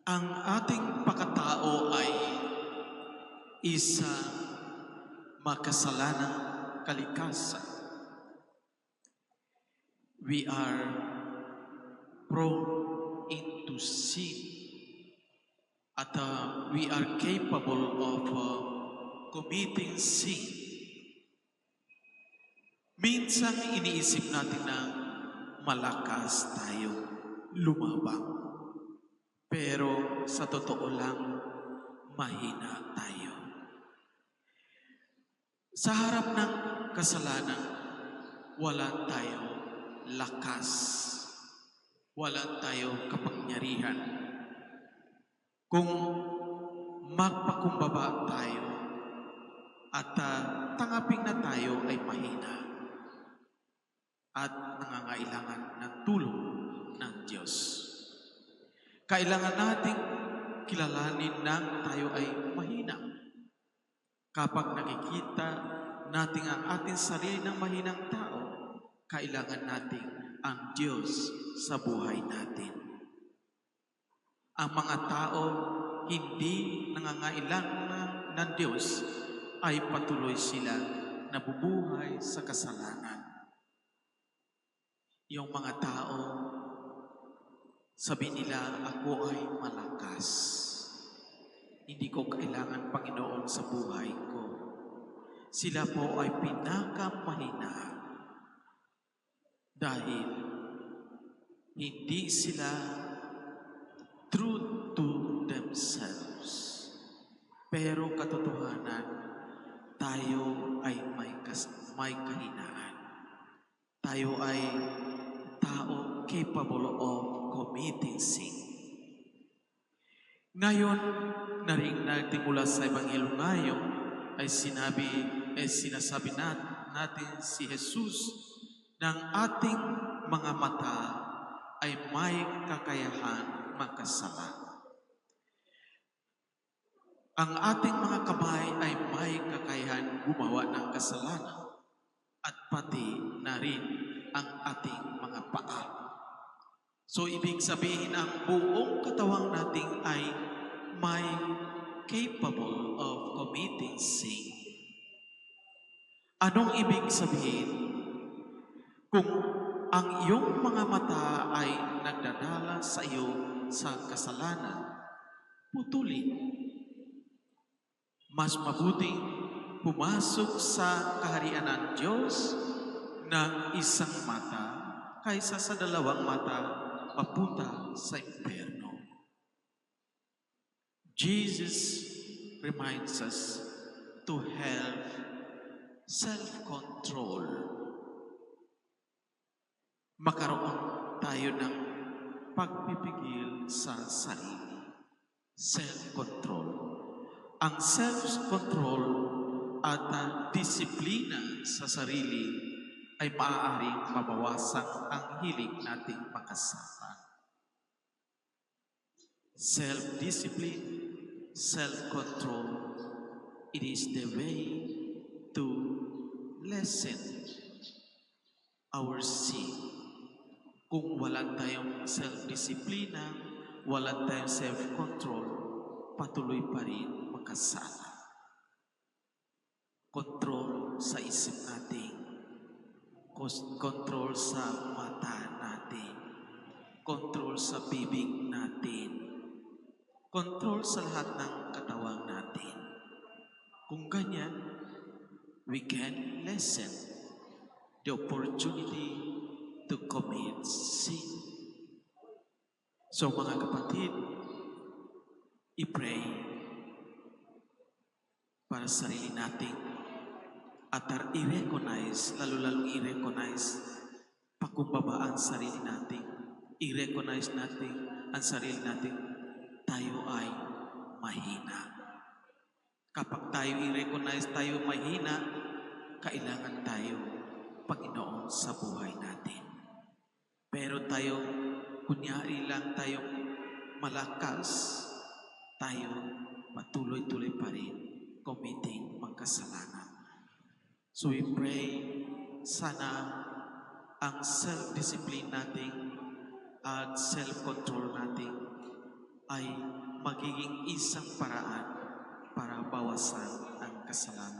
Ang ating pagkatao ay isang makasalanang kalikasan. We are prone into sin at we are capable of committing sin. Minsan iniisip natin na malakas tayo lumabang. Pero sa totoo lang, mahina tayo. Sa harap ng kasalanan, wala tayong lakas. Wala tayong kapangyarihan. Kung magpakumbaba tayo at tangaping na tayo ay mahina at nangangailangan ng tulong ng Diyos. Kailangan nating kilalanin na tayo ay mahina. Kapag nakikita natin ang ating sarili ng mahinang tao, kailangan natin ang Diyos sa buhay natin. Ang mga tao hindi nangangailangan ng Diyos ay patuloy sila nabubuhay sa kasalanan. Yung mga tao, sabi nila, ako ay malakas. Hindi ko kailangan Panginoon sa buhay ko. Sila po ay pinakamahina dahil hindi sila true to themselves. Pero katotohanan, tayo ay may kahinaan. Tayo ay tao capable of committing sin. Ngayon, narinig natin mula sa Ebanghelyo ngayon ay sinasabi natin si Jesus ng ating mga mata ay may kakayahan magkasala. Ang ating mga kamay ay may kakayahan gumawa ng kasalanan at pati na rin ang ating mga paa. So, ibig sabihin, ang buong katawang natin ay may capable of committing sin. Anong ibig sabihin? Kung ang iyong mga mata ay nagdadala sa iyo sa kasalanan, putulin. Mas mabuting pumasok sa kaharian ng Diyos ng isang mata kaysa sa dalawang mata papunta sa impyerno. Jesus reminds us to have self-control. Makaroon tayo ng pagpipigil sa sarili. Self-control. Ang self-control at disiplina sa sarili ay maaaring mabawasan ang hilig nating makasama. Self-discipline, self-control, it is the way to lessen our sin. Kung wala tayong self-disiplina, wala tayong self-control, patuloy pa rin makasala. Control sa isip natin, control sa mata natin, control sa bibig natin, control sa lahat ng katawan natin. Kung ganyan, we can lessen the opportunity to commit sin. So mga kapatid, i-pray para sa sarili natin at i-recognize, lalo-lalo i-recognize pakumbabaan sa sarili natin. I-recognize natin ang sarili natin, tayo ay mahina. Kapag tayo i-recognize tayo mahina, kailangan tayo Panginoon sa buhay natin. Pero tayo, kunyari lang tayo malakas, tayo patuloy-tuloy pa rin committing magkasalanan. So we pray, sana ang self-discipline natin at self-control natin ay magiging isang paraan para bawasan ang kasalanan.